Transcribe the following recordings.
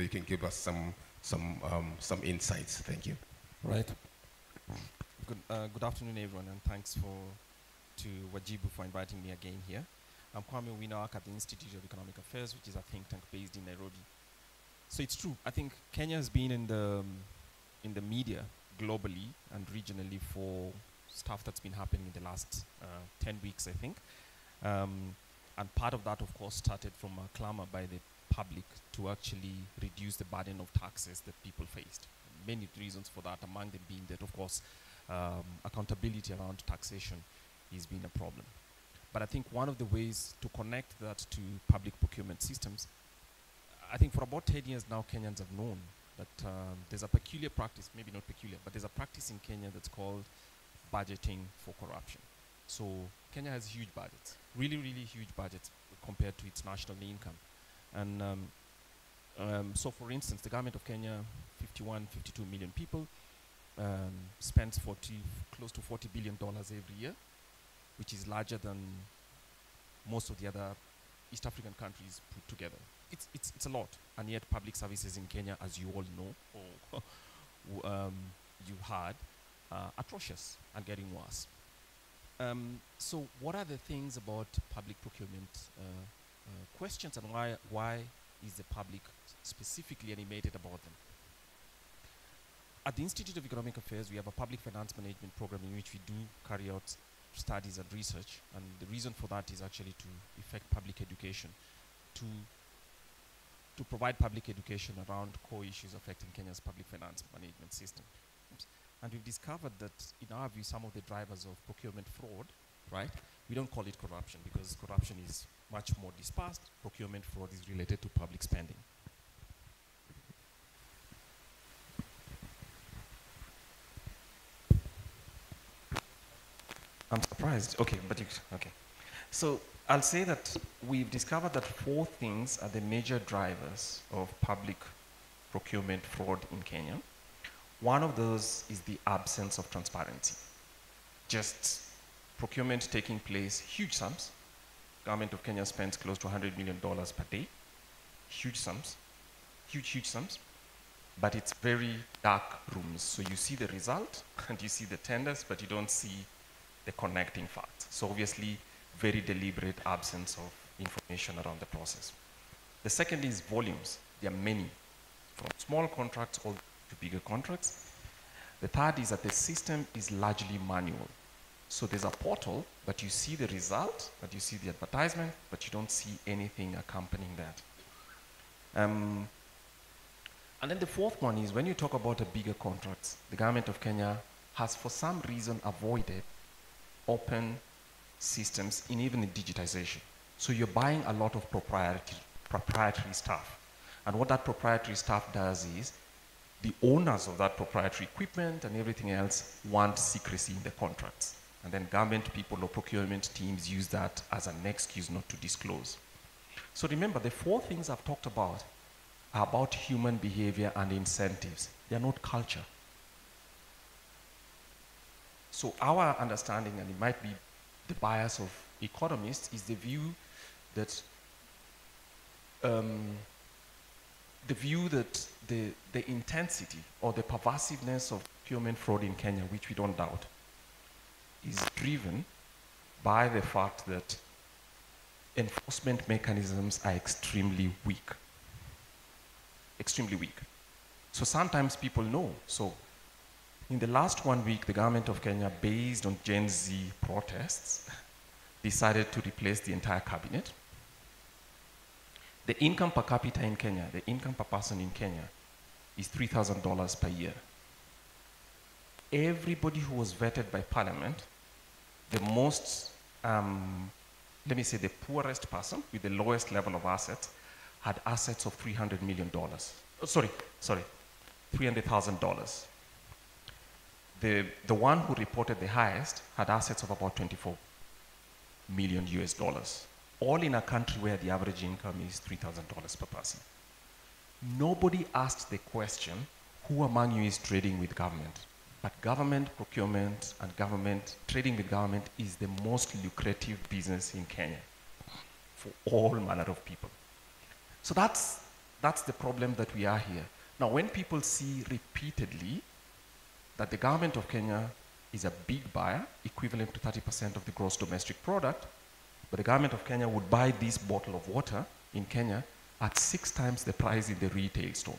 whether you can give us some insights. Thank you. Right. Good afternoon, everyone, and thanks to Wajibu for inviting me again here. I'm Kwame Winawak at the Institute of Economic Affairs, which is a think tank based in Nairobi. So it's true. I think Kenya has been in the media globally and regionally for stuff that's been happening in the last 10 weeks, I think. And part of that, of course, started from a clamor by the public to actually reduce the burden of taxes that people faced. Many reasons for that, among them being that, of course, accountability around taxation has been a problem. But I think one of the ways to connect that to public procurement systems, I think for about 10 years now, Kenyans have known that there's a peculiar practice, maybe not peculiar, but there's a practice in Kenya that's called budgeting for corruption. So Kenya has huge budgets, really, really huge budgets compared to its national income. And so for instance, the government of Kenya, 52 million people, spends close to $40 billion every year, which is larger than most of the other East African countries put together. It's a lot, and yet public services in Kenya, as you all know, or you heard, atrocious and getting worse. So what are the things about public procurement questions, and why is the public specifically animated about them? At the Institute of Economic Affairs, we have a public finance management program in which we do carry out studies and research, and the reason for that is actually to effect public education, to provide public education around core issues affecting Kenya's public finance management system. And we've discovered that, in our view, some of the drivers of procurement fraud, right? We don't call it corruption because corruption is much more dispersed. Procurement fraud is related to public spending. I'm surprised. Okay, okay. So I'll say that we've discovered that 4 things are the major drivers of public procurement fraud in Kenya. One of those is the absence of transparency. Just procurement taking place, huge sums. Government of Kenya spends close to $100 million per day. Huge sums, huge sums. But it's very dark rooms. So you see the result and you see the tenders, but you don't see the connecting facts. So obviously, very deliberate absence of information around the process. The second is volumes. There are many, from small contracts all to bigger contracts. The third is that the system is largely manual. So there's a portal, but you see the result, but you see the advertisement, but you don't see anything accompanying that. And then the fourth one is when you talk about a bigger contracts, the government of Kenya has for some reason avoided open systems in even in digitization. So you're buying a lot of proprietary stuff. And what that proprietary stuff does is the owners of that proprietary equipment and everything else want secrecy in the contracts. And then government people or procurement teams use that as an excuse not to disclose. So remember, the 4 things I've talked about are about human behavior and incentives. They're not culture. So our understanding, and it might be the bias of economists, is the view that the intensity or the pervasiveness of procurement fraud in Kenya, which we don't doubt, is driven by the fact that enforcement mechanisms are extremely weak. Extremely weak. So sometimes people know. So in the last 1 week, the government of Kenya, based on Gen Z protests, decided to replace the entire cabinet. The income per capita in Kenya, the income per person in Kenya, is $3,000 per year. Everybody who was vetted by parliament, the most, let me say the poorest person with the lowest level of assets, had assets of $300 million. Oh, sorry, $300,000. The one who reported the highest had assets of about 24 million US dollars, all in a country where the average income is $3,000 per person. Nobody asked the question, who among you is trading with government? But government procurement and trading with government is the most lucrative business in Kenya for all manner of people. So that's That's the problem that we are here. Now, when people see repeatedly that the government of Kenya is a big buyer, equivalent to 30% of the gross domestic product, but the government of Kenya would buy this bottle of water in Kenya at 6 times the price in the retail store.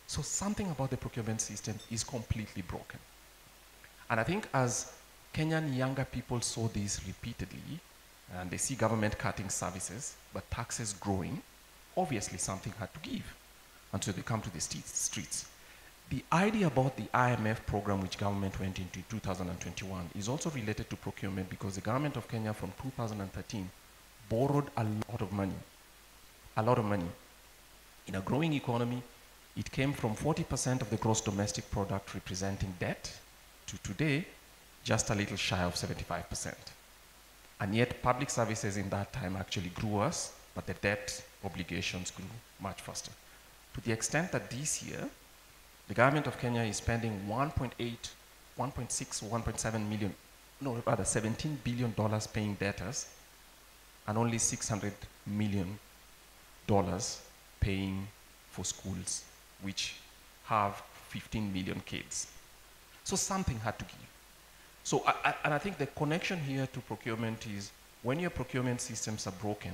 So something about the procurement system is completely broken. And I think as Kenyan younger people saw this repeatedly, and they see government cutting services, but taxes growing, obviously something had to give. And so they come to the streets. The idea about the IMF program which government went into 2021 is also related to procurement because the government of Kenya from 2013 borrowed a lot of money. A lot of money. In a growing economy, it came from 40% of the gross domestic product representing debt to today, just a little shy of 75%. And yet public services in that time actually grew worse, but the debt obligations grew much faster. To the extent that this year, the government of Kenya is spending 1.8, 1.6, 1.7 million, no, rather $17 billion paying debtors, and only $600 million paying for schools, which have 15 million kids. So something had to give. So, and I think the connection here to procurement is when your procurement systems are broken,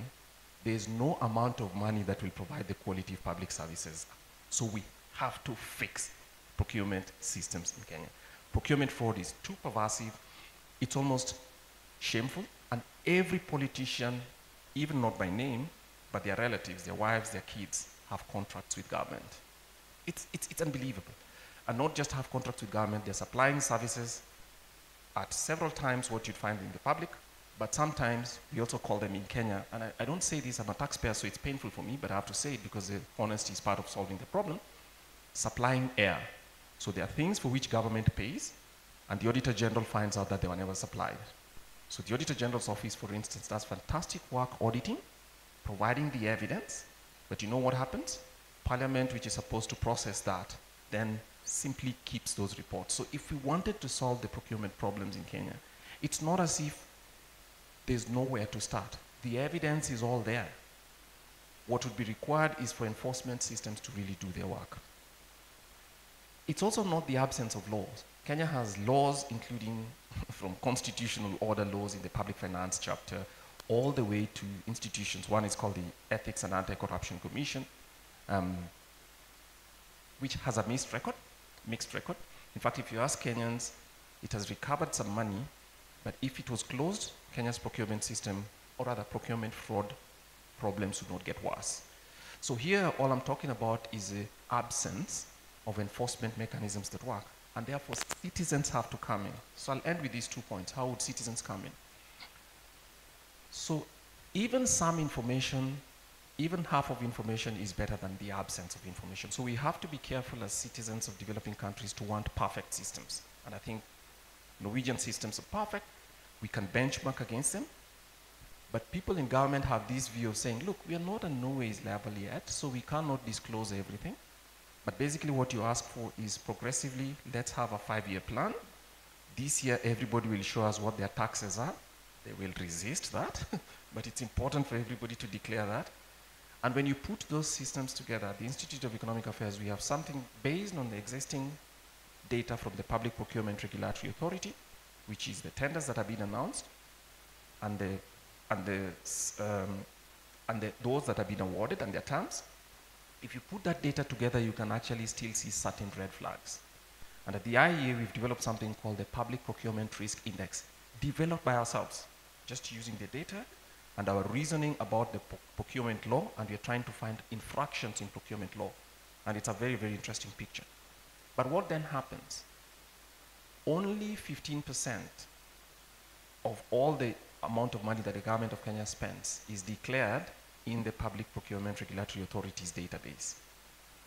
there's no amount of money that will provide the quality of public services. So we have to fix procurement systems in Kenya. Procurement fraud is too pervasive, it's almost shameful, and every politician, even not by name, but their relatives, their wives, their kids, have contracts with government. It's unbelievable. And not just have contracts with government, they're supplying services at several times what you'd find in the public, but sometimes we also call them in Kenya, and I don't say this, I'm a taxpayer, so it's painful for me, but I have to say it because the honesty is part of solving the problem, supplying air. So there are things for which government pays, and the Auditor General finds out that they were never supplied. So the Auditor General's office, for instance, does fantastic work auditing, providing the evidence, but you know what happens? Parliament, which is supposed to process that, then simply keeps those reports. So if we wanted to solve the procurement problems in Kenya, it's not as if there's nowhere to start. The evidence is all there. What would be required is for enforcement systems to really do their work. It's also not the absence of laws. Kenya has laws including from constitutional order laws in the public finance chapter all the way to institutions. One is called the Ethics and Anti-Corruption Commission, which has a mixed record. In fact, if you ask Kenyans, it has recovered some money, but if it was closed, Kenya's procurement system, or rather procurement fraud problems would not get worse. So here, all I'm talking about is the absence of enforcement mechanisms that work, and therefore citizens have to come in. So I'll end with these 2 points. How would citizens come in? So even some information, even half of information is better than the absence of information. So we have to be careful as citizens of developing countries to want perfect systems. And I think Norwegian systems are perfect. We can benchmark against them. But people in government have this view of saying, look, we are not at Norway's level yet, so we cannot disclose everything. But basically what you ask for is progressively, let's have a 5-year plan. This year, everybody will show us what their taxes are. They will resist that, but it's important for everybody to declare that. And when you put those systems together, at the Institute of Economic Affairs, we have something based on the existing data from the Public Procurement Regulatory Authority, which is the tenders that have been announced, and those that have been awarded and their terms. If you put that data together, you can actually still see certain red flags. And at the IEA, we've developed something called the Public Procurement Risk Index, developed by ourselves, just using the data and our reasoning about the procurement law, and we're trying to find infractions in procurement law. And it's a very, very interesting picture. But what then happens? Only 15% of all the amount of money that the government of Kenya spends is declared in the Public Procurement Regulatory Authority's database,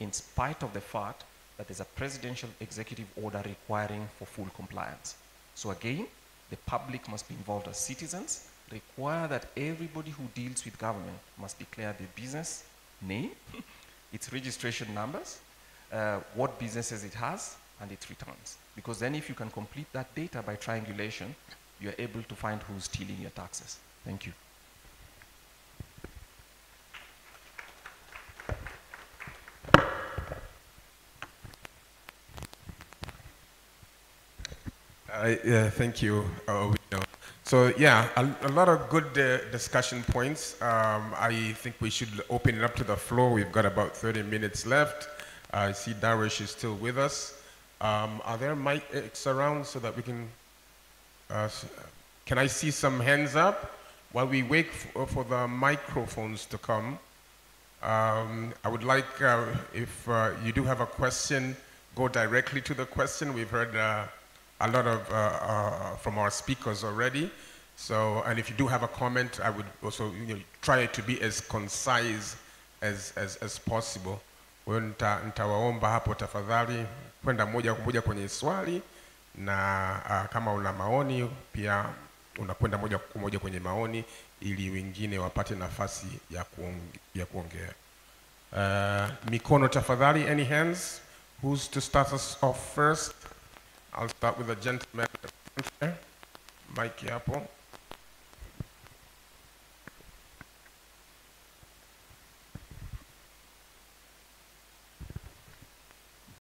in spite of the fact that there's a presidential executive order requiring for full compliance. So again, the public must be involved as citizens, require that everybody who deals with government must declare the business name, its registration numbers, what businesses it has, and its returns. Because then if you can complete that data by triangulation, you're able to find who's stealing your taxes. Thank you. Thank you. So yeah, a lot of good discussion points. I think we should open it up to the floor. We've got about 30 minutes left. I see Darish is still with us. Are there mics around so that we can I see some hands up while we wait for the microphones to come? I would like, if you do have a question, go directly to the question. We've heard a lot of from our speakers already. So, and if you do have a comment, I would also try to be as concise as possible. Nitawaomba hapo tafadhali kwenda moja kwa moja kwenye swali, na kama una maoni pia unakwenda moja kwa moja kwenye maoni ili wengine wapate nafasi ya kuongea. Mikono tafadhali, any hands? Who's to start us off first? I'll start with the gentleman. Mike hapo.